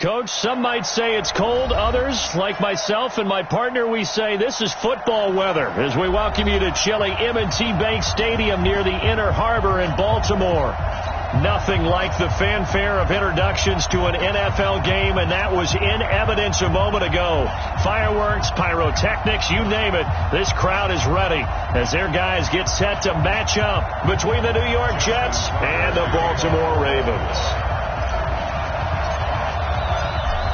Coach, some might say it's cold. Others, like myself and my partner, we say this is football weather as we welcome you to chilly M&T Bank Stadium near the Inner Harbor in Baltimore. Nothing like the fanfare of introductions to an NFL game, and that was in evidence a moment ago. Fireworks, pyrotechnics, you name it. This crowd is ready as their guys get set to match up between the New York Jets and the Baltimore Ravens.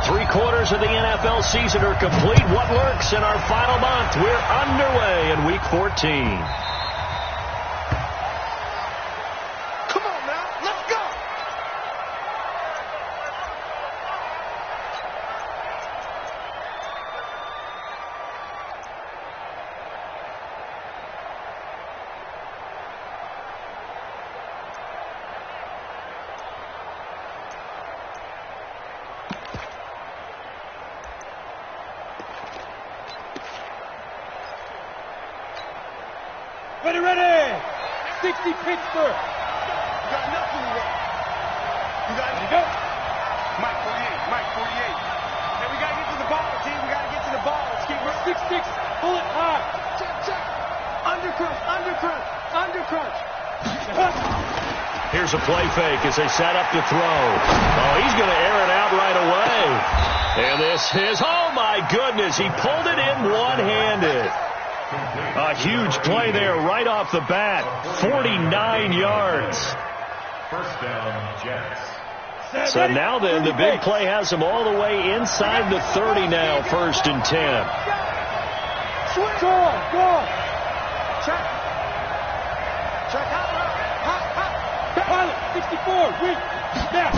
3/4 of the NFL season are complete. What lurks in our final month? We're underway in Week 14. Ready! 60 Pittsburgh. You got nothing to work. You got to go. Mike 48, Mike 48. Hey, we got to get to the ball, team. We got to get to the ball. Let's keep it 6-6. Pull it high. Check. Undercrunch. Here's a play fake as they set up to throw. Oh, he's going to air it out right away. And this is, oh my goodness, he pulled it in one-handed. A huge play there right off the bat. 49 yards. First down, Jets. So now then, the big play has them all the way inside the 30 now, 1st and 10. Go. Check. Pilot, 64, weak. Snap.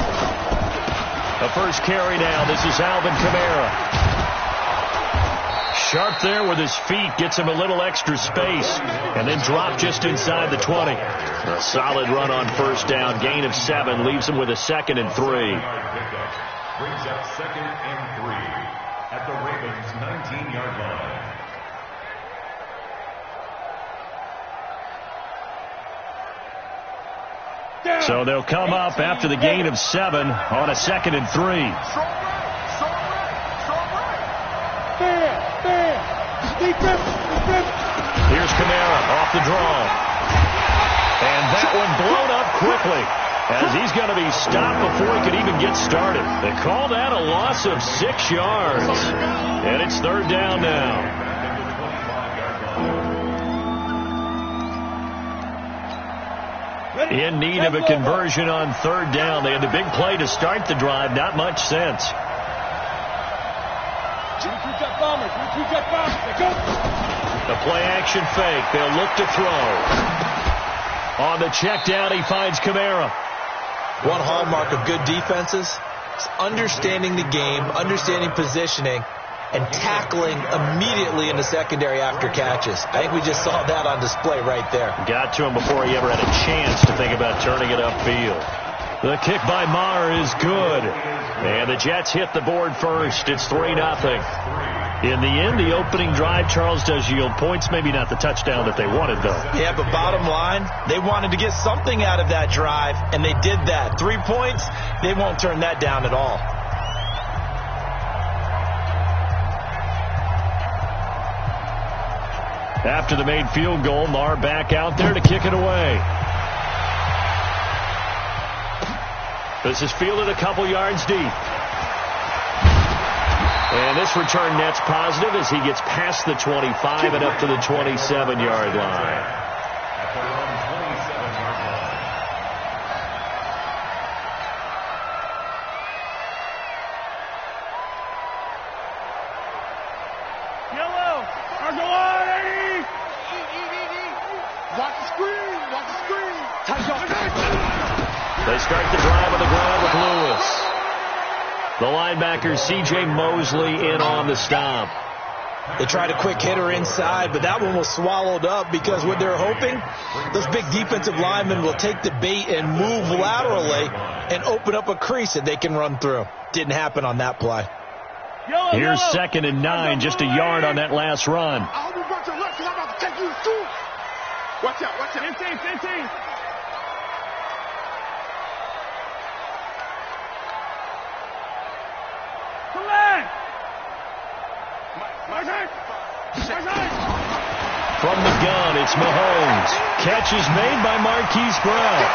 The first carry now. This is Alvin Kamara. Sharp there with his feet, gets him a little extra space, and then drop just inside the 20. A solid run on first down, gain of 7, leaves him with a 2nd and 3. Brings up 2nd and 3 at the Ravens' 19-yard line. So they'll come up after the gain of 7 on a 2nd and 3. Here's Kamara off the draw. And that one blown up quickly as he's going to be stopped before he could even get started. They call that a loss of 6 yards. And it's 3rd down now. In need of a conversion on 3rd down. They had the big play to start the drive. Not much sense. The play-action fake. They'll look to throw. On the check down, he finds Kamara. One hallmark of good defenses is understanding the game, understanding positioning, and tackling immediately in the secondary after catches. I think we just saw that on display right there. Got to him before he ever had a chance to think about turning it upfield. The kick by Maher is good. And the Jets hit the board first. It's 3-0. In the end, the opening drive, Charles, does yield points. Maybe not the touchdown that they wanted, though. Yeah, but bottom line, they wanted to get something out of that drive, and they did that. 3 points, they won't turn that down at all. After the made field goal, Maher back out there to kick it away. This is fielded a couple yards deep. And this return net's positive as he gets past the 25 and up to the 27-yard line. At their own 27-yard line. Yellow. Watch the screen. They start the drive on the ground with Lewis. The linebacker, C.J. Mosley, in on the stop. They tried a quick hitter inside, but that one was swallowed up because what they're hoping, those big defensive linemen will take the bait and move laterally and open up a crease that they can run through. Didn't happen on that play. Here's 2nd and 9, just a yard on that last run. Watch out. 15. From the gun, it's Mahomes. Catch is made by Marquise Brown.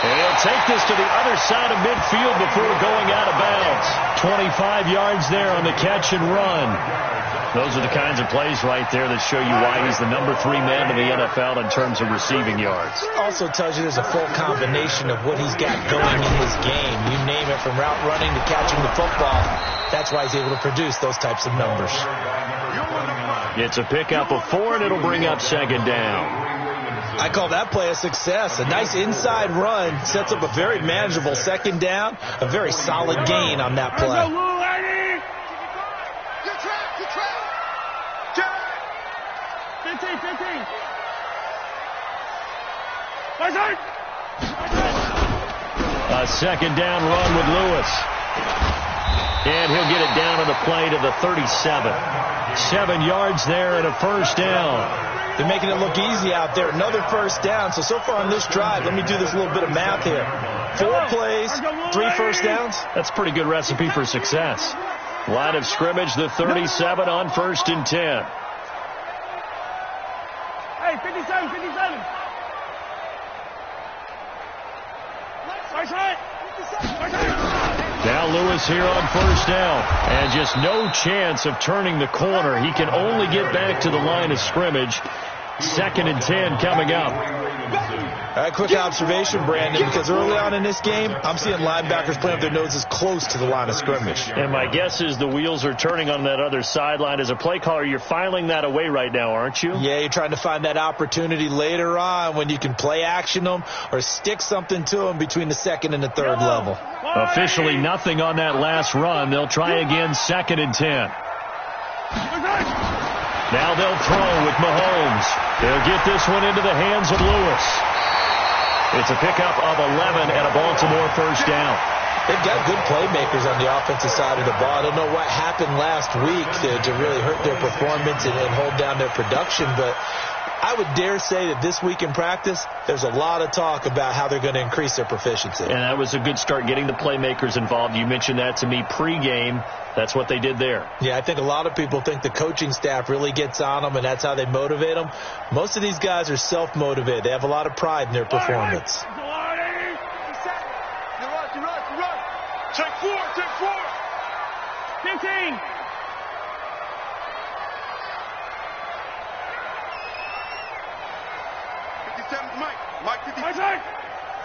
And he'll take this to the other side of midfield before going out of bounds. 25 yards there on the catch and run. Those are the kinds of plays right there that show you why he's the #3 man in the NFL in terms of receiving yards. Also tells you there's a full combination of what he's got going in his game. You name it, from route running to catching the football. That's why he's able to produce those types of numbers. It's a pickup of 4, and it'll bring up second down. I call that play a success. A nice inside run sets up a very manageable second down. A very solid gain on that play. A second down run with Lewis. And he'll get it down on the play to the 37. 7 yards there and a first down. They're making it look easy out there. Another first down. So far on this drive, let me do this little bit of math here. 4 plays, 3 first downs. That's a pretty good recipe for success. Line of scrimmage, the 37 on 1st and 10. Hey, 57, 57. Now Lewis here on first down. And just no chance of turning the corner. He can only get back to the line of scrimmage. 2nd and 10 coming up. All right, quick observation, Brandon, because early on in this game, I'm seeing linebackers playing with their noses close to the line of scrimmage. And my guess is the wheels are turning on that other sideline. As a play caller, you're filing that away right now, aren't you? Yeah, you're trying to find that opportunity later on when you can play action them or stick something to them between the 2nd and the 3rd level. Officially nothing on that last run. They'll try again, 2nd and 10. Now they'll throw with Mahomes. They'll get this one into the hands of Lewis. It's a pickup of 11 and a Baltimore first down. They've got good playmakers on the offensive side of the ball. I don't know what happened last week to really hurt their performance and hold down their production, but I would dare say that this week in practice, there's a lot of talk about how they're going to increase their proficiency. And that was a good start, getting the playmakers involved. You mentioned that to me pregame. That's what they did there. Yeah, I think a lot of people think the coaching staff really gets on them, and that's how they motivate them. Most of these guys are self-motivated. They have a lot of pride in their performance. Take 4, take 4. 15. Mike 57.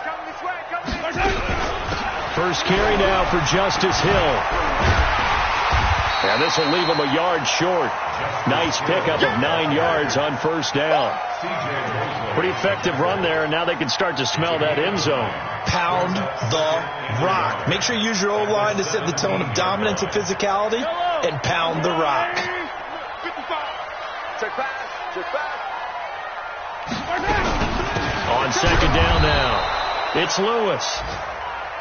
Coming this way, coming this way. First carry now for Justice Hill. And this will leave him a yard short. Nice pickup of 9 yards on first down. Pretty effective run there, and now they can start to smell that end zone. Pound the rock. Make sure you use your O-line to set the tone of dominance and physicality, and pound the rock. 55. Check pass, check pass. On second down now, it's Lewis.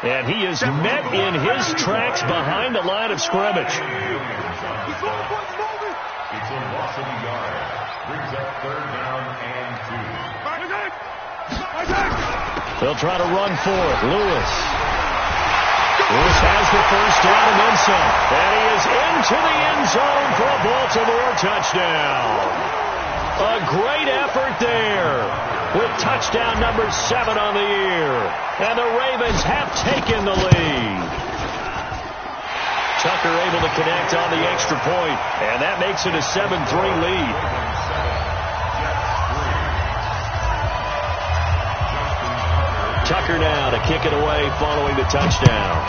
And he is met in his tracks behind the line of scrimmage. It's a loss of a yard. Brings up 3rd down and 2. They'll try to run for it. Lewis has the first down and then some. And he is into the end zone for a Baltimore touchdown. A great effort there, with touchdown number 7 on the year. And the Ravens have taken the lead. Tucker able to connect on the extra point, and that makes it a 7-3 lead. Tucker now to kick it away following the touchdown.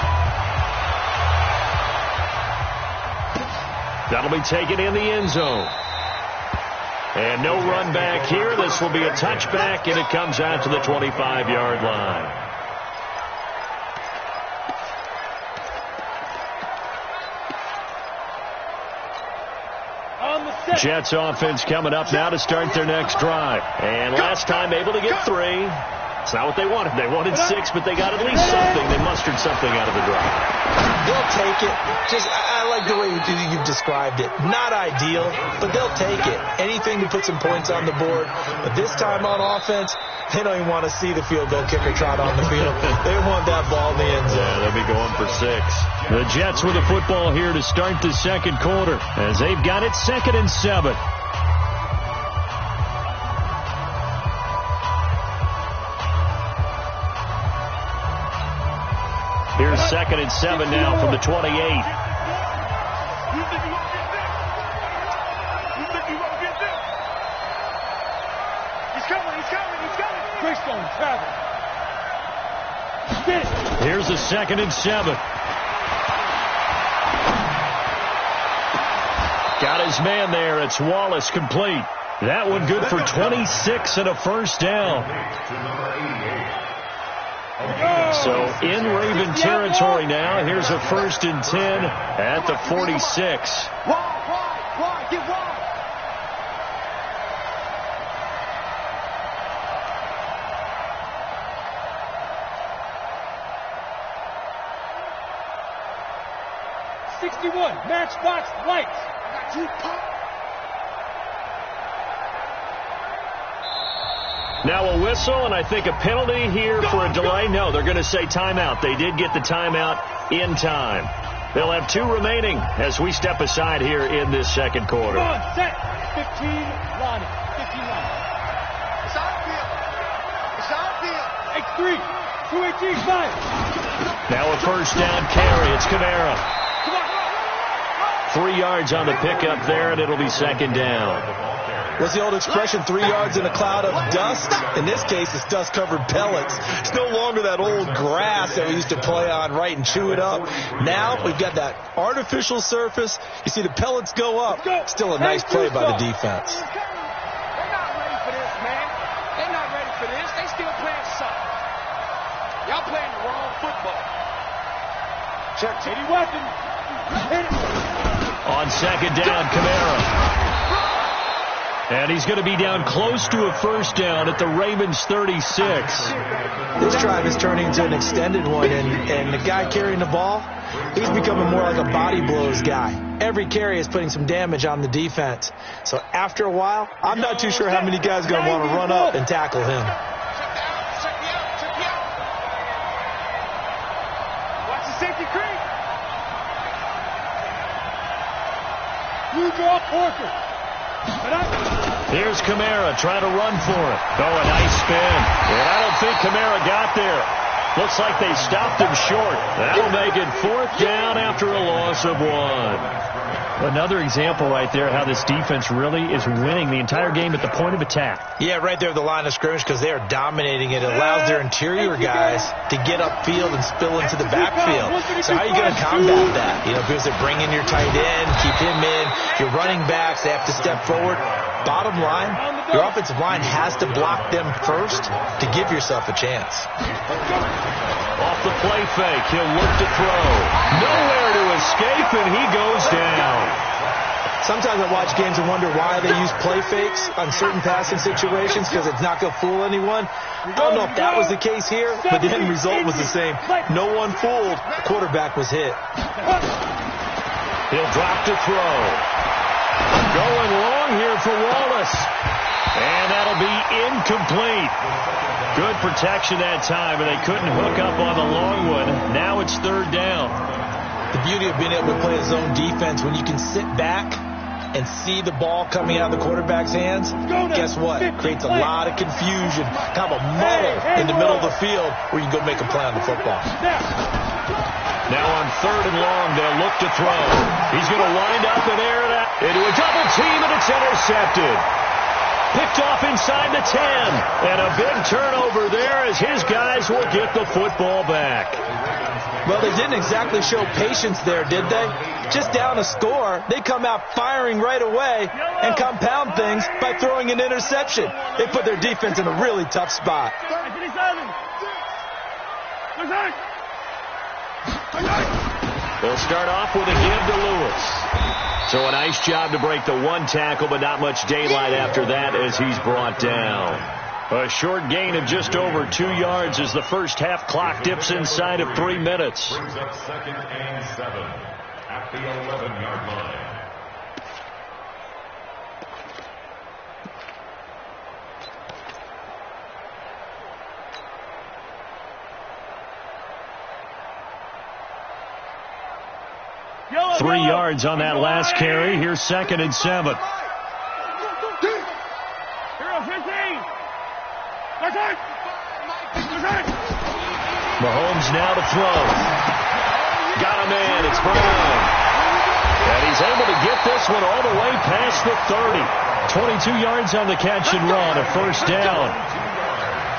That'll be taken in the end zone. And no run back here. This will be a touchback, and it comes out to the 25-yard line. Jets offense coming up now to start their next drive. And last time able to get 3. It's not what they wanted. They wanted 6, but they got at least something. They mustered something out of the drive. They'll take it. I like the way you've described it. Not ideal, but they'll take it. Anything to put some points on the board. But this time on offense, They don't even want to see the field goal kicker trot on the field. They want that ball in the end zone. Yeah, they'll be going for 6. The Jets with the football here to start the second quarter as they've got it 2nd and 7. Here's 2nd and 7 now from the 28. You think you won't get this? You think you won't get this? He's coming, he's coming, he's coming. Greystone travel. Get it. Here's the 2nd and 7. Got his man there. It's Wallace complete. That one good for 26 and a first down. So in Raven territory now. Here's a 1st and 10 at the 46. Wide, get wide. Matchbox lights. I got you, Pop. Now a whistle, and I think a penalty here for a delay. No, they're going to say timeout. They did get the timeout in time. They'll have 2 remaining as we step aside here in this second quarter. Come on, set. 15, Lonnie. 15, Lonnie. It's outfield. It's outfield. X3. 218, 5. Now a first down carry. It's Kamara. Come on. 3 yards on the pickup there, and it'll be 2nd down. What's the old expression, 3 yards in a cloud of dust? In this case, it's dust-covered pellets. It's no longer that old grass that we used to play on, right, and chew it up. Now we've got that artificial surface. You see the pellets go up. Still a nice play by the defense. They're not ready for this, man. They're not ready for this. They still playing soccer. Y'all playing the wrong football. Check. Any weapon. Hit it. On 2nd down, Kamara. And he's going to be down close to a first down at the Ravens 36. This drive is turning into an extended one, and the guy carrying the ball, he's becoming more like a body blows guy. Every carry is putting some damage on the defense. So after a while, I'm not too sure how many guys are going to want to run up and tackle him. Check me out. Watch the safety creep. You draw Porter. Here's Kamara trying to run for it. Oh, a nice spin. And I don't think Kamara got there. Looks like they stopped him short. That'll make it 4th down after a loss of 1. Another example right there how this defense really is winning the entire game at the point of attack. Yeah, right there at the line of scrimmage because they are dominating it. It allows their interior guys to get upfield and spill into the backfield. So how are you going to combat that? You know, because they're bringing your tight end, keep him in. Your running backs, they have to step forward. Bottom line, your offensive line has to block them first to give yourself a chance. Off the play fake, he'll look to throw. Nowhere to escape, and he goes down. Sometimes I watch games and wonder why they use play fakes on certain passing situations because it's not going to fool anyone. I don't know if that was the case here, but the end result was the same. No one fooled. The quarterback was hit. He'll drop to throw. Going long here for Wallace. And that'll be incomplete. Good protection that time, and they couldn't hook up on the long one. Now it's 3rd down. The beauty of being able to play a zone defense when you can sit back and see the ball coming out of the quarterback's hands, guess what? It creates a lot of confusion, kind of a muddle in the middle of the field where you can go make a play on the football. Now on 3rd and long, they'll look to throw. He's going to wind up and air it out into a double team, and it's intercepted. Picked off inside the 10. And a big turnover there as his guys will get the football back. Well, they didn't exactly show patience there, did they? Just down a score, they come out firing right away and compound things by throwing an interception. They put their defense in a really tough spot. They'll start off with a give to Lewis. So a nice job to break the 1 tackle, but not much daylight after that as he's brought down. A short gain of just over 2 yards as the first half clock dips inside of 3 minutes. Brings up 2nd and 7 at the 11-yard line. 3 yards on that last carry. Here's 2nd and 7. Mahomes now to throw. Got a man. It's Brown. And he's able to get this one all the way past the 30. 22 yards on the catch and run. A first down.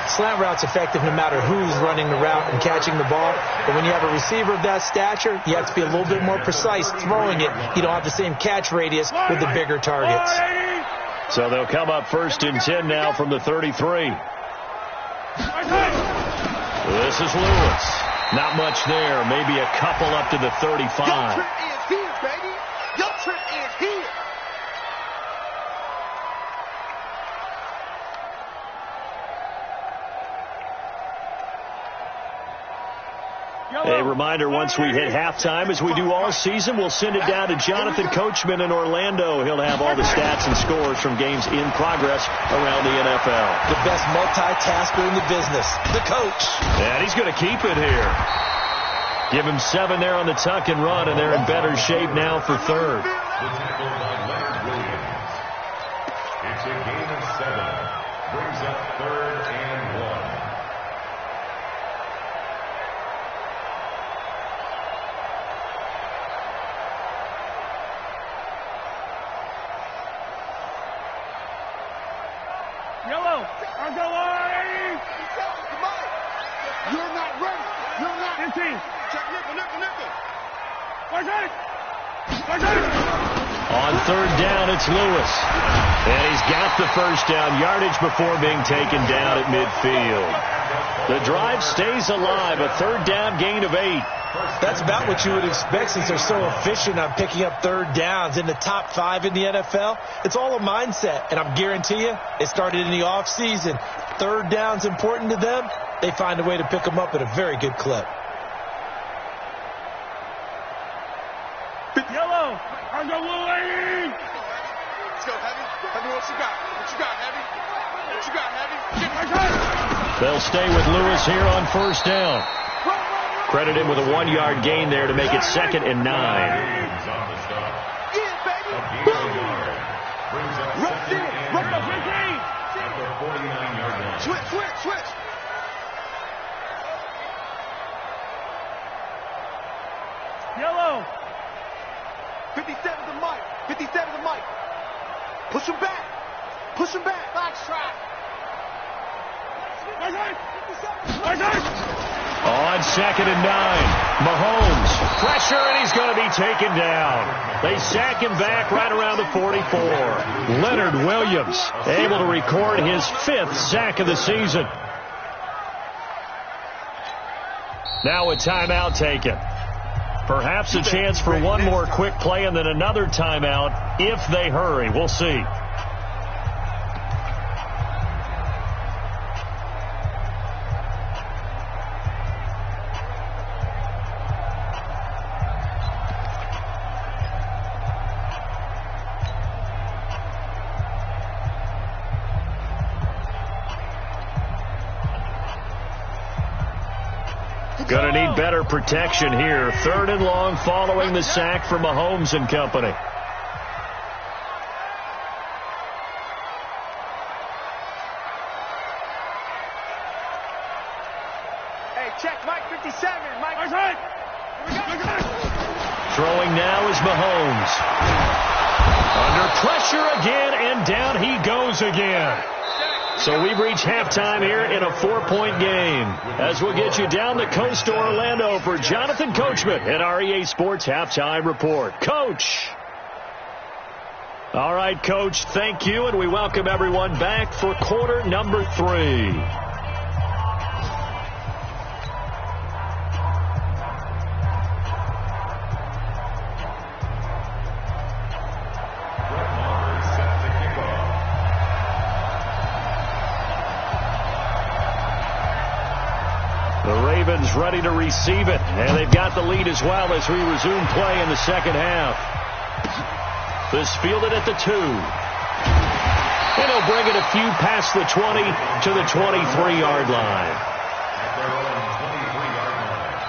Slant route's effective no matter who's running the route and catching the ball. But when you have a receiver of that stature, you have to be a little bit more precise throwing it. You don't have the same catch radius with the bigger targets. So they'll come up 1st and 10 now from the 33. This is Lewis. Not much there. Maybe a couple up to the 35. Your trip is here, baby. Your trip is here. A reminder, once we hit halftime, as we do all season, we'll send it down to Jonathan Coachman in Orlando. He'll have all the stats and scores from games in progress around the NFL. The best multitasker in the business, the coach. And he's going to keep it here. Give him 7 there on the tuck and run, and they're in better shape now for 3rd. The tackle by Leonard Williams. It's a gain of 7. Brings up 3rd and 1. You're not ready. You're not. Check nickel. On 3rd down, it's Lewis. And he's got the first down yardage before being taken down at midfield. The drive stays alive, a 3rd down gain of 8. That's about what you would expect since they're so efficient on picking up 3rd downs in the top 5 in the NFL. It's all a mindset, and I'm guarantee you it started in the offseason. 3rd down's important to them. They find a way to pick them up at a very good clip. Yellow. On the way. Let's go, Heavy. Heavy, what you got? What you got, Heavy? What you got, Heavy? They'll stay with Lewis here on 1st down. Credit him with a 1-yard gain there to make it 2nd and 9. Yeah, baby. Brings up 2nd and 9 at the 49-yard line. Switch. Yellow. 57 to Mike. 57 to Mike. Push him back. Box track. On 2nd and 9, Mahomes, pressure, and he's going to be taken down. They sack him back right around the 44. Leonard Williams able to record his 5th sack of the season. Now a timeout taken. Perhaps a chance for one more quick play and then another timeout if they hurry. We'll see. Going to need better protection here. 3rd and long following the sack from Mahomes and company. Hey, check Mike 57. Mike. Throwing now is Mahomes. Under pressure again, and down he goes again. So we've reached halftime here in a 4-point game. As we'll get you down the coast to Orlando for Jonathan Coachman at our EA Sports Halftime Report. Coach. All right, Coach, thank you, and we welcome everyone back for quarter number 3. Ready to receive it, and they've got the lead as well as we resume play in the second half. This fielded at the 2. And he'll bring it a few past the 20 to the 23-yard line. At their own 23-yard line.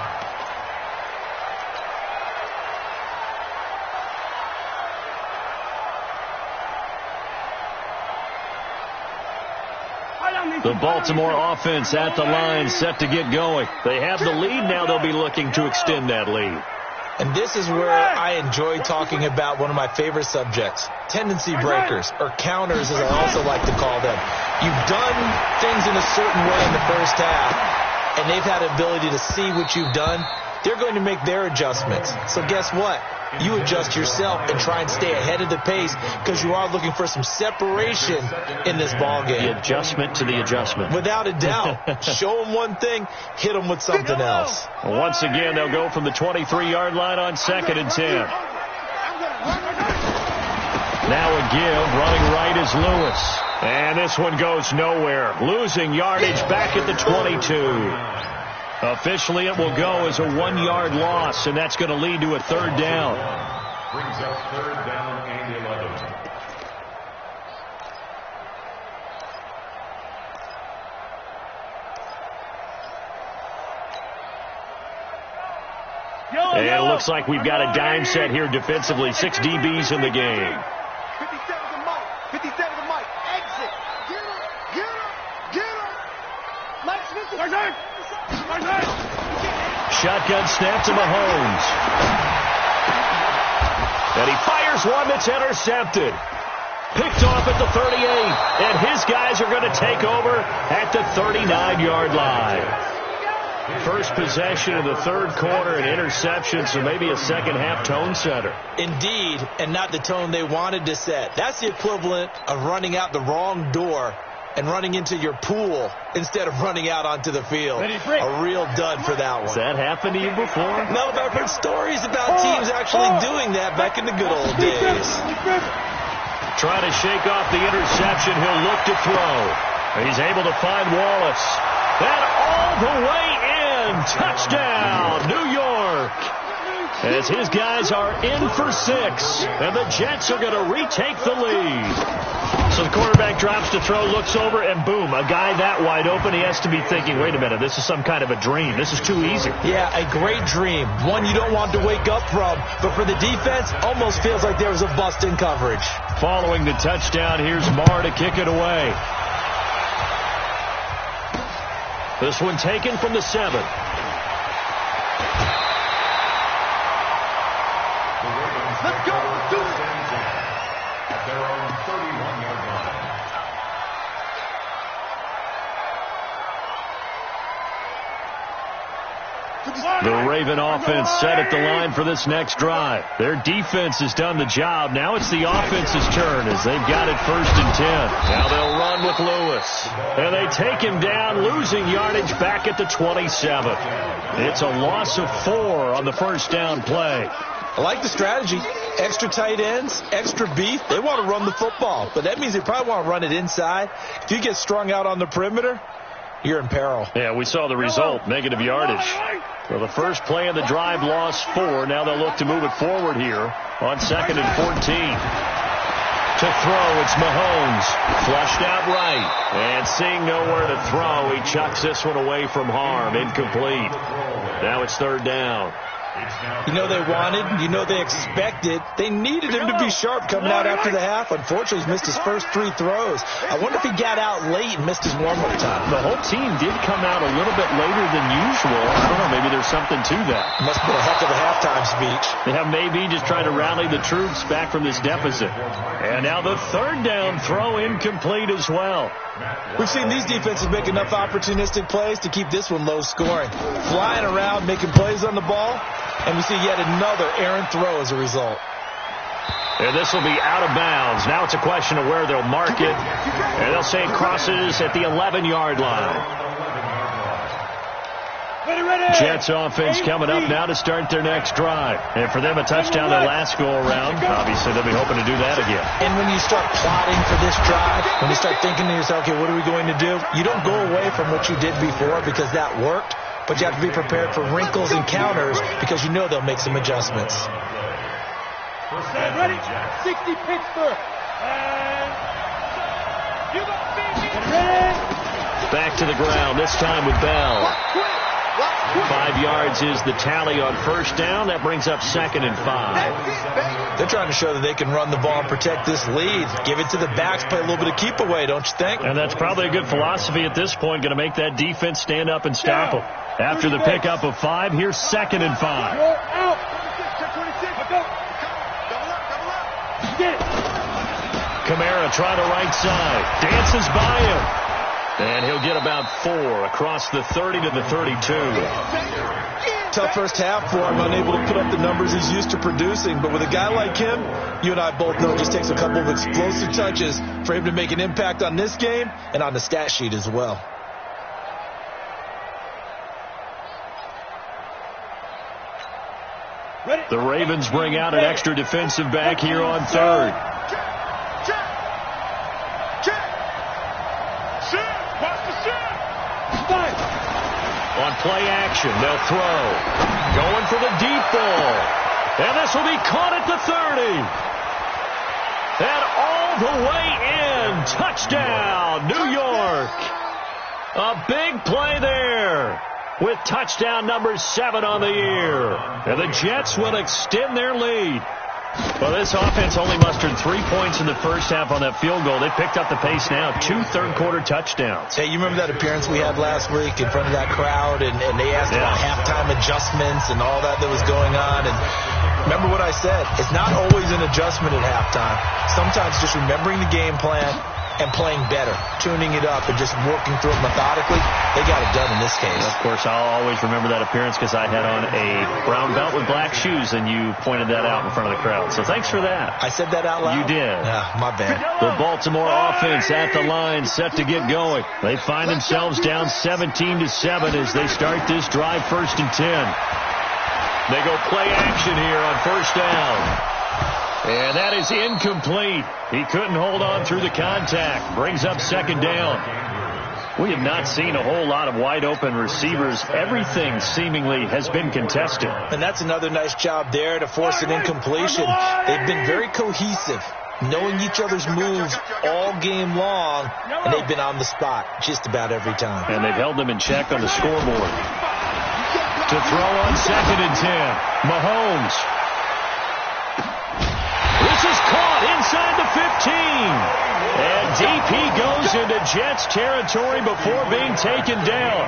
The Baltimore offense at the line, set to get going. They have the lead now. They'll be looking to extend that lead. And this is where I enjoy talking about one of my favorite subjects, tendency breakers, or counters as I also like to call them. You've done things in a certain way in the first half, and they've had the ability to see what you've done. They're going to make their adjustments. So guess what? You adjust yourself and try and stay ahead of the pace because you are looking for some separation in this ball game. The adjustment to the adjustment. Without a doubt. Show them one thing, hit them with something else. Once again, they'll go from the 23-yard line on 2nd and 10. Now a give, running right is Lewis. And this one goes nowhere. Losing yardage back at the 22. Officially, it will go as a 1-yard loss, and that's going to lead to a 3rd down. Brings up 3rd down and 11. And it looks like we've got a dime set here defensively. 6 DBs in the game. 57 to Mike. 57 to Mike. Exit. Get him. Get him. Get him. Mike Smith. Shotgun snap to Mahomes. And he fires one that's intercepted. Picked off at the 38. And his guys are going to take over at the 39-yard line. First possession of the 3rd quarter, an interception, so maybe a second-half tone setter. Indeed, and not the tone they wanted to set. That's the equivalent of running out the wrong door and running into your pool instead of running out onto the field. A real dud for that one. Has that happened to you before? No, but I've heard stories about teams actually doing that back in the good old days. Trying to shake off the interception. He'll look to throw. He's able to find Wallace. And all the way in. Touchdown, New York. As his guys are in for 6. And the Jets are going to retake the lead. So the quarterback drops to throw, looks over, and boom, a guy that wide open. He has to be thinking, wait a minute, this is some kind of a dream. This is too easy. Yeah, a great dream. One you don't want to wake up from. But for the defense, almost feels like there was a bust in coverage. Following the touchdown, here's Marr to kick it away. This one taken from the 7. Let's go. Do it. At their own 31-yard line. The Raven offense set at the line for this next drive. Their defense has done the job. Now it's the offense's turn as they've got it 1st and 10. Now they'll run with Lewis. And they take him down, losing yardage back at the 27. It's a loss of 4 on the 1st down play. I like the strategy. Extra tight ends, extra beef. They want to run the football, but that means they probably want to run it inside. If you get strung out on the perimeter, you're in peril. Yeah, we saw the result, negative yardage. Well, the first play of the drive lost 4. Now they'll look to move it forward here on 2nd and 14. To throw, it's Mahomes. Flushed out right. And seeing nowhere to throw, he chucks this one away from harm. Incomplete. Now it's 3rd down. You know they wanted, you know they expected. They needed him to be sharp coming out after the half. Unfortunately, he's missed his first 3 throws. I wonder if he got out late and missed his warm-up time. The whole team did come out a little bit later than usual. I don't know, maybe there's something to that. Must have been a heck of a halftime speech. Yeah, maybe just trying to rally the troops back from this deficit. And now the 3rd down throw incomplete as well. We've seen these defenses make enough opportunistic plays to keep this one low scoring. Flying around, making plays on the ball. And we see yet another errant throw as a result. And this will be out of bounds. Now it's a question of where they'll mark it. And they'll say it crosses at the 11-yard line. Jets offense coming up now to start their next drive. And for them, a touchdown their last go-around. Obviously, they'll be hoping to do that again. And when you start plotting for this drive, when you start thinking to yourself, okay, what are we going to do? You don't go away from what you did before because that worked. But you have to be prepared for wrinkles and counters because you know they'll make some adjustments. Ready? 60 Pittsburgh. And you got ready. Back to the ground, this time with Bell. 5 yards is the tally on first down. That brings up 2nd and 5. They're trying to show that they can run the ball and protect this lead. Give it to the backs, play a little bit of keep away, don't you think? And that's probably a good philosophy at this point, going to make that defense stand up and stop them. After the pickup of 5, here's 2nd and 5. Kamara trying to right side. Dances by him. And he'll get about 4 across the 30 to the 32. Tough first half for him, unable to put up the numbers he's used to producing. But with a guy like him, you and I both know it just takes a couple of explosive touches for him to make an impact on this game and on the stat sheet as well. The Ravens bring out an extra defensive back here on 3rd. On play action, they'll throw. Going for the deep ball. And this will be caught at the 30. And all the way in. Touchdown, New York. A big play there with touchdown number 7 on the year. And the Jets will extend their lead. Well, this offense only mustered 3 points in the first half on that field goal. They picked up the pace now. 2 third-quarter touchdowns. Hey, you remember that appearance we had last week in front of that crowd, and they asked about halftime adjustments and all that was going on. And remember what I said. It's not always an adjustment at halftime. Sometimes just remembering the game plan and playing better, tuning it up, and just working through it methodically. They got it done in this case. And of course, I'll always remember that appearance because I had on a brown belt with black shoes, and you pointed that out in front of the crowd. So thanks for that. I said that out loud? You did. Yeah, my bad. The Baltimore offense at the line, set to get going. They find themselves down 17-7 as they start this drive, 1st and 10. They go play action here on first down. And that is incomplete. He couldn't hold on through the contact. Brings up 2nd down. We have not seen a whole lot of wide-open receivers. Everything seemingly has been contested. And that's another nice job there to force an incompletion. They've been very cohesive, knowing each other's moves all game long, and they've been on the spot just about every time. And they've held them in check on the scoreboard. To throw on 2nd and 10. Mahomes. This is caught inside the 15. And deep he goes into Jets territory before being taken down.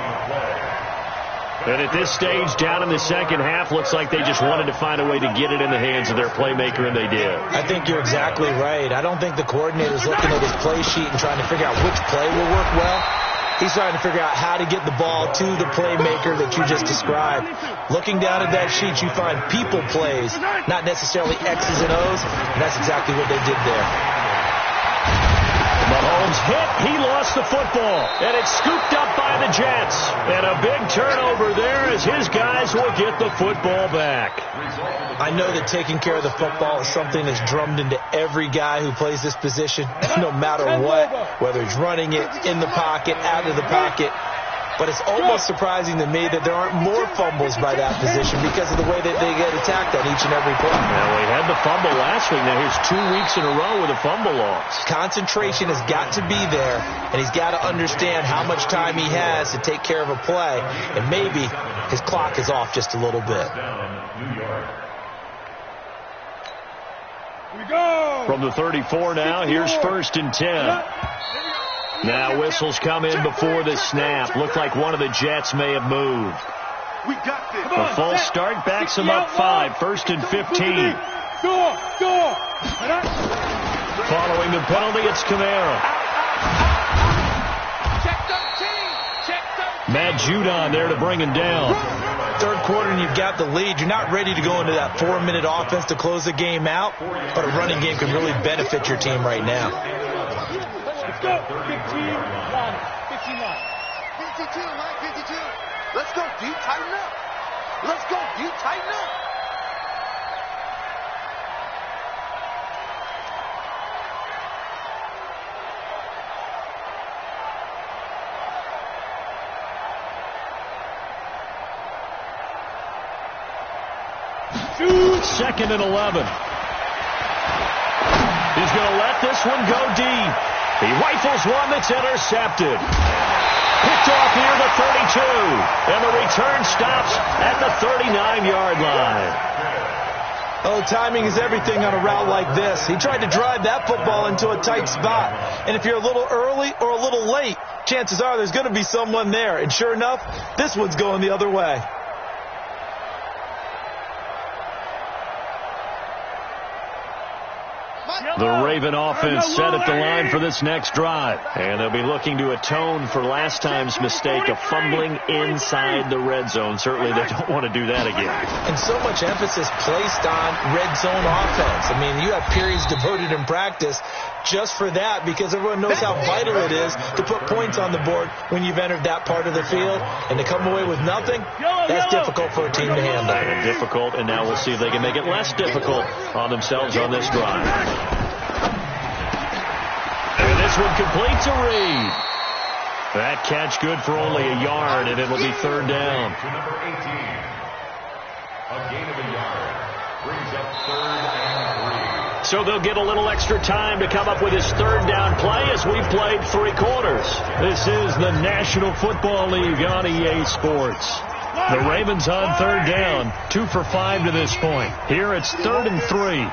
And at this stage, down in the second half, looks like they just wanted to find a way to get it in the hands of their playmaker, and they did. I think you're exactly right. I don't think the coordinator's looking at his play sheet and trying to figure out which play will work well. He's trying to figure out how to get the ball to the playmaker that you just described. Looking down at that sheet, you find people plays, not necessarily X's and O's, and that's exactly what they did there. Mahomes hit. He lost the football, and it's scooped up by the Jets. And a big turnover there as his guys will get the football back. I know that taking care of the football is something that's drummed into every guy who plays this position, no matter what, whether he's running it, in the pocket, out of the pocket. But it's almost surprising to me that there aren't more fumbles by that position because of the way that they get attacked on each and every play. Well, we had the fumble last week. Now here's 2 weeks in a row with a fumble loss. Concentration has got to be there, and he's got to understand how much time he has to take care of a play, and maybe his clock is off just a little bit. From the 34 now, here's 1st and 10. Now whistles come in before the snap. Looked like one of the Jets may have moved. A false start backs him up 5. 1st and 15. Following the penalty, it's Kamara. Matt Judon there to bring him down. Third quarter and you've got the lead. You're not ready to go into that 4-minute offense to close the game out, but a running game can really benefit your team right now. Let's go. 15 line. 15 line. 52 line. 52. Let's go deep. Tighten up. Let's go deep. Tighten up. Second and 11. He's going to let this one go deep. He rifles one that's intercepted. Picked off near the And the return stops at the 39-yard line. Oh, timing is everything on a route like this. He tried to drive that football into a tight spot. And if you're a little early or a little late, chances are there's going to be someone there. And sure enough, this one's going the other way. The Raven offense set at the line for this next drive. And they'll be looking to atone for last time's mistake of fumbling inside the red zone. Certainly they don't want to do that again. And so much emphasis placed on red zone offense. I mean, you have periods devoted in practice just for that because everyone knows how vital it is to put points on the board when you've entered that part of the field. And to come away with nothing, that's difficult for a team to handle. Difficult, and now we'll see if they can make it less difficult on themselves on this drive. And this one completes a read. That catch good for only a yard, and it'll be third down. To number 18. A gain of a yard brings up 3rd and 3. So they'll get a little extra time to come up with his third down play as we've played 3 quarters. This is the National Football League on EA Sports. The Ravens on third down, 2 for 5 to this point. Here it's 3rd and 3.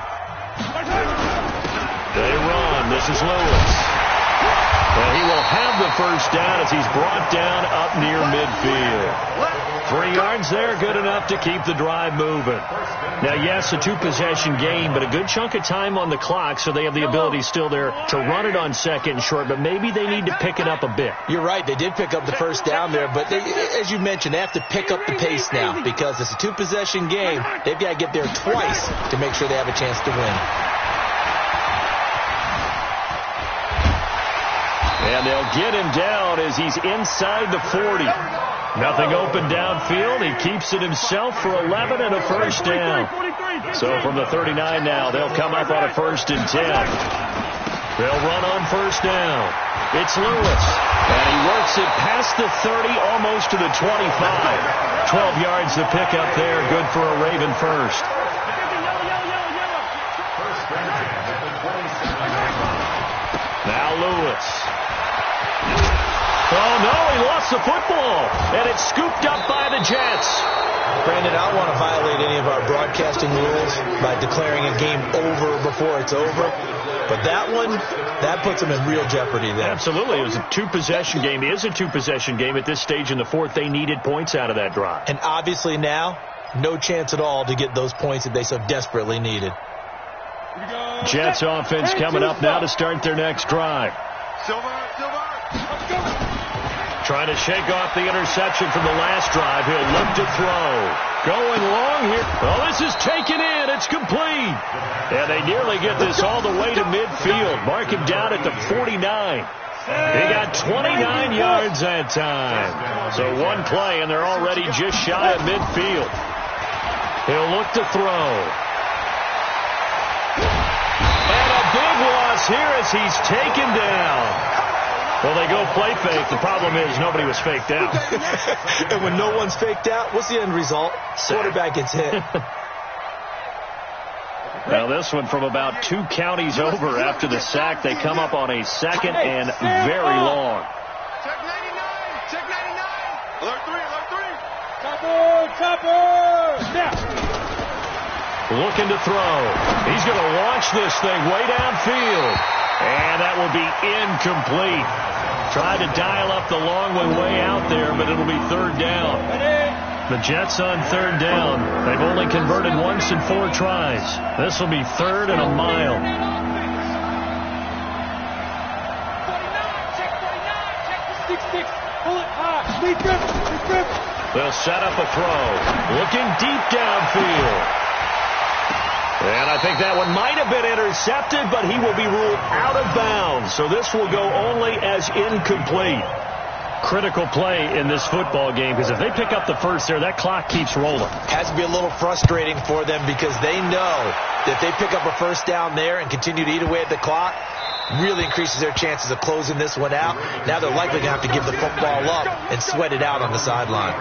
They run. This is Lewis. Well, he will have the first down as he's brought down up near midfield. 3 yards there, good enough to keep the drive moving. Now, yes, a 2-possession game, but a good chunk of time on the clock, so they have the ability still there to run it on second and short, but maybe they need to pick it up a bit. You're right. They did pick up the first down there, but as you mentioned, they have to pick up the pace now because it's a 2-possession game. They've got to get there twice to make sure they have a chance to win. And they'll get him down as he's inside the 40. Nothing open downfield. He keeps it himself for 11 and a first down. So from the 39 now, they'll come up on a 1st and 10. They'll run on first down. It's Lewis. And he works it past the 30, almost to the 25. 12 yards to pick up there. Good for a Raven first. Now Lewis. Oh, no, he lost the football, and it's scooped up by the Jets. Brandon, I don't want to violate any of our broadcasting rules by declaring a game over before it's over, but that one, that puts them in real jeopardy there. Absolutely. It was a 2-possession game. It is a 2-possession game. At this stage in the 4th, they needed points out of that drive. And obviously now, no chance at all to get those points that they so desperately needed. Jets offense coming up now to start their next drive. Silver, let's go. Trying to shake off the interception from the last drive. He'll look to throw. Going long here. Oh, this is taken in. It's complete. And they nearly get this all the way to midfield. Mark him down at the 49. He got 29 yards that time. So one play, and they're already just shy of midfield. He'll look to throw. And a big loss here as he's taken down. Well, they go play fake. The problem is nobody was faked out. And when no one's faked out, what's the end result? Quarterback gets hit. Now this one from about 2 counties over after the sack. They come up on a 2nd and very long. Check 99. Check 99. Alert 3. Chopper. Snap. Looking to throw. He's going to launch this thing way downfield. And that will be incomplete. Tried to dial up the long one way out there, but it'll be 3rd down. The Jets on 3rd down. They've only converted once in 4 tries. This will be 3rd and a mile. 49. Check 49. Check the 6-6. Pull it high. Lead grip. They'll set up a throw. Looking deep downfield. And I think that one might have been intercepted, but he will be ruled out of bounds. So this will go only as incomplete. Critical play in this football game, because if they pick up the first there, that clock keeps rolling. Has to be a little frustrating for them because they know that if they pick up a first down there and continue to eat away at the clock, really increases their chances of closing this one out. Now they're likely going to have to give the football up and sweat it out on the sideline.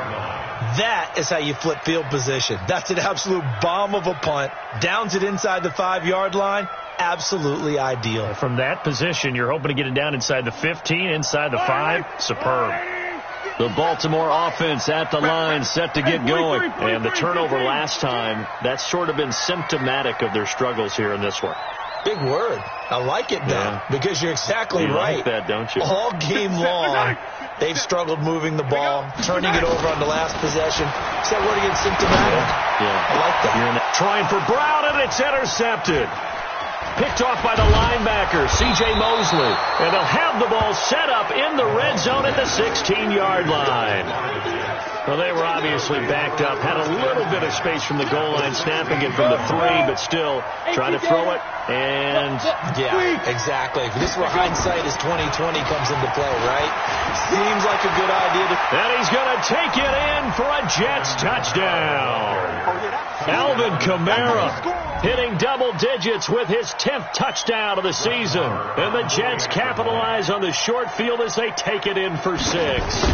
That is how you flip field position. That's an absolute bomb of a punt. Downs it inside the 5-yard line. Absolutely ideal. From that position, you're hoping to get it down inside the 15, inside the 5. Superb. The Baltimore offense at the line, set to get going. And the turnover last time, that's sort of been symptomatic of their struggles here in this one. Big word. I like it, though, because you're exactly right. Like that, don't you? All game long, they've struggled moving the ball, turning it over on the last possession. Is that word again, symptomatic? Yeah. I like that. Trying for Brown, and it's intercepted. Picked off by the linebacker, C.J. Mosley. And they'll have the ball set up in the red zone at the 16-yard line. Well, they were obviously backed up. Had a little bit of space from the goal line, snapping it from the 3, but still trying to throw it. And yeah, exactly. This is where hindsight is 20/20 comes into play, right? Seems like a good idea. And he's going to take it in for a Jets touchdown. Alvin Kamara hitting double digits with his 10th touchdown of the season. And the Jets capitalize on the short field as they take it in for 6.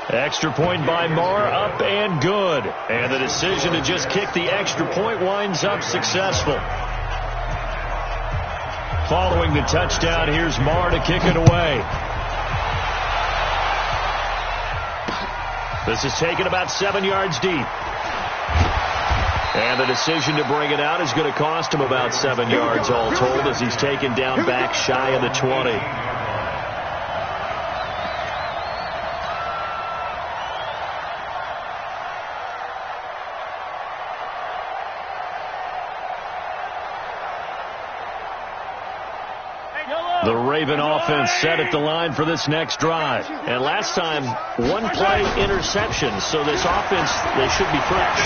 Extra point by Marr, up and good. And the decision to just kick the extra point winds up successful. Following the touchdown, here's Marr to kick it away. This is taken about 7 yards deep. And the decision to bring it out is going to cost him about 7 yards all told as he's taken down back shy of the 20. The Raven offense set at the line for this next drive. And last time, one-play interception. So this offense, they should be fresh.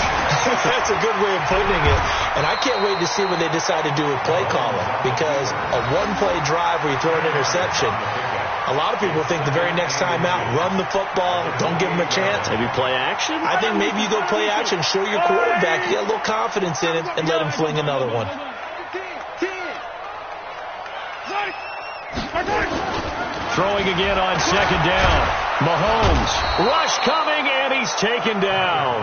That's a good way of putting it. And I can't wait to see what they decide to do with play calling. Because a one-play drive where you throw an interception, a lot of people think the very next time out, run the football, don't give them a chance. Maybe play action? I think maybe you go play action, show your quarterback, get a little confidence in it, and let him fling another one. Throwing again on second down. Mahomes. Rush coming, and he's taken down.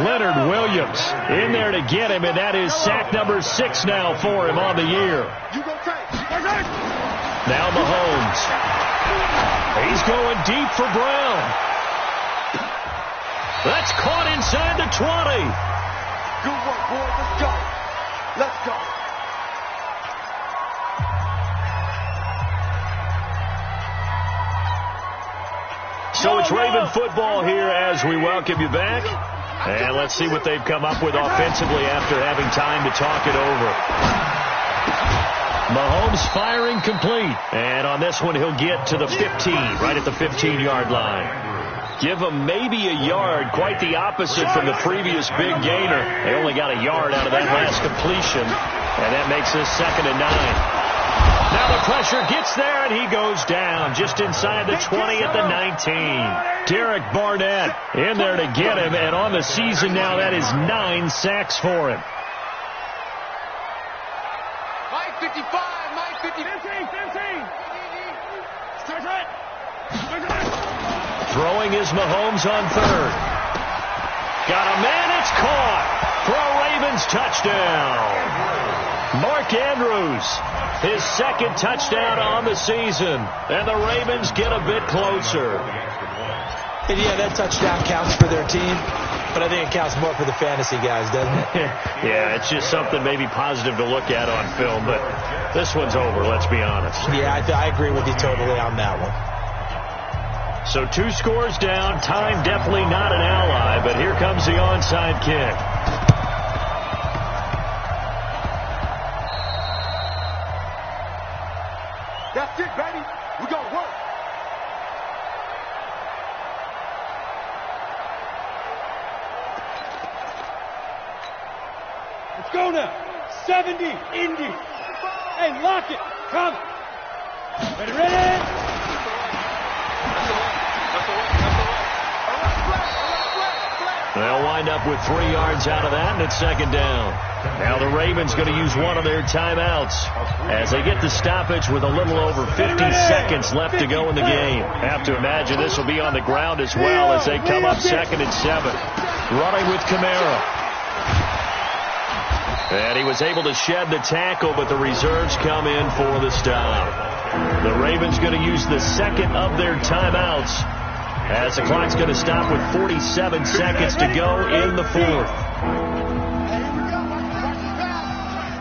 Leonard Williams in there to get him, and that is sack number 6 now for him on the year. Now Mahomes. He's going deep for Brown. That's caught inside the 20. Good work, boys. Let's go. Let's go. So it's Raven football here as we welcome you back. And let's see what they've come up with offensively after having time to talk it over. Mahomes firing complete. And on this one, he'll get to the 15, right at the 15-yard line. Give him maybe a yard, quite the opposite from the previous big gainer. They only got a yard out of that last completion, and that makes this 2nd and 9. Now the pressure gets there, and he goes down just inside the 20 at the 19. Derek Barnett in there to get him, and on the season now, that is 9 sacks for him. Mike 55, Mike 50. 15. Throwing is Mahomes on 3rd. Got a man, it's caught for a Ravens touchdown. Mark Andrews, his 2nd touchdown on the season, and the Ravens get a bit closer. And yeah, that touchdown counts for their team, but I think it counts more for the fantasy guys, doesn't it? Yeah, it's just something maybe positive to look at on film, but this one's over, let's be honest. Yeah, I agree with you totally on that one. So 2 scores down, time definitely not an ally, but here comes the onside kick. That's it, baby. We gonna work. Let's go now. 70, Indy. Hey, lock it. Come. Ready? They'll wind up with 3 yards out of that, and it's 2nd down. Now the Ravens going to use one of their timeouts as they get the stoppage with a little over 50 seconds left to go in the game. Have to imagine this will be on the ground as well as they come up 2nd and 7. Running with Kamara. And he was able to shed the tackle, but the reserves come in for the stop. The Ravens going to use the second of their timeouts as the clock's going to stop with 47 seconds to go in the fourth.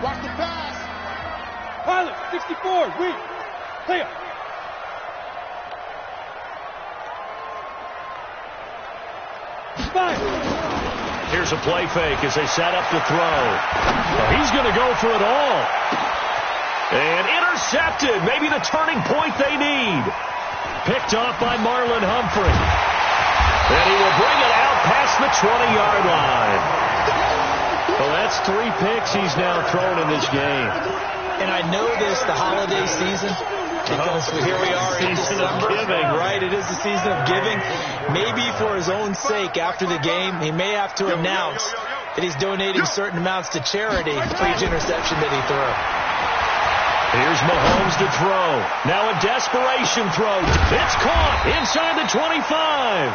Watch the pass. Pilot, 64, weak. Clear. Fine. Here's a play fake as they set up to throw. Well, he's going to go for it all. And intercepted. Maybe the turning point they need. Picked off by Marlon Humphrey. And he will bring it out past the 20-yard line. Well, that's 3 picks he's now thrown in this game. And I know this, the holiday season, because here we are in Season December, of giving. right? It is the season of giving. Maybe for his own sake, after the game, he may have to announce that he's donating certain amounts to charity for each interception that he threw. Here's Mahomes to throw. Now a desperation throw. It's caught inside the 25.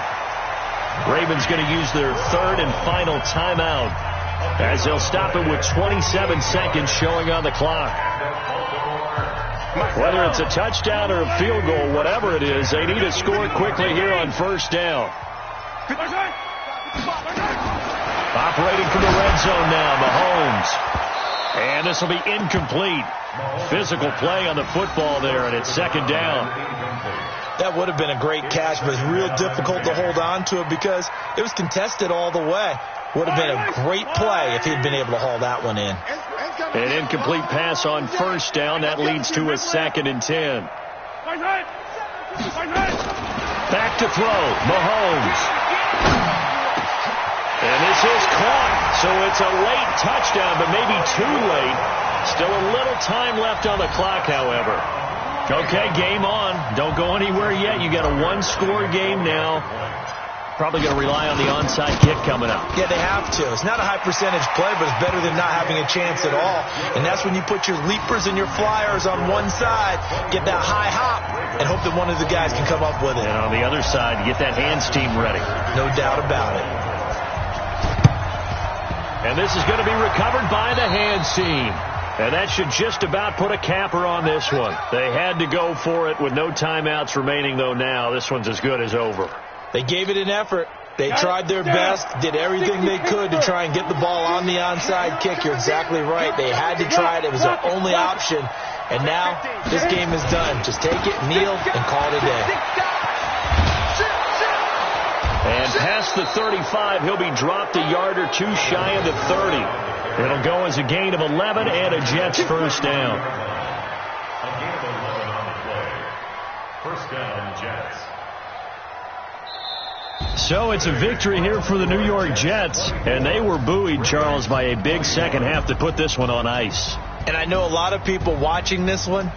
Ravens going to use their third and final timeout as they'll stop it with 27 seconds showing on the clock. Whether it's a touchdown or a field goal, whatever it is, they need to score quickly here on first down. Operating from the red zone now, Mahomes. And this will be incomplete. Physical play on the football there, and it's second down. That would have been a great catch, but it's real difficult to hold on to it because it was contested all the way. Would have been a great play if he'd been able to haul that one in. An incomplete pass on first down. That leads to a 2nd and 10. Back to throw. Mahomes. And this is caught. So it's a late touchdown, but maybe too late. Still a little time left on the clock, however. Okay, game on. Don't go anywhere yet. You got a 1-score game now. Probably going to rely on the onside kick coming up. Yeah, they have to. It's not a high percentage play, but it's better than not having a chance at all. And that's when you put your leapers and your flyers on one side, get that high hop, and hope that one of the guys can come up with it. And on the other side, get that hands team ready. No doubt about it. And this is going to be recovered by the hands team. And that should just about put a capper on this one. They had to go for it with no timeouts remaining, though now. This one's as good as over. They gave it an effort. They tried their best, did everything they could to try and get the ball on the onside kick. You're exactly right. They had to try it. It was their only option. And now this game is done. Just take it, kneel, and call it a day. And past the 35, he'll be dropped a yard or two shy of the 30. It'll go as a gain of 11 and a Jets first down. A gain of 11 on the play. First down, Jets. So it's a victory here for the New York Jets. And they were buoyed, Charles, by a big second half to put this one on ice. And I know a lot of people watching this one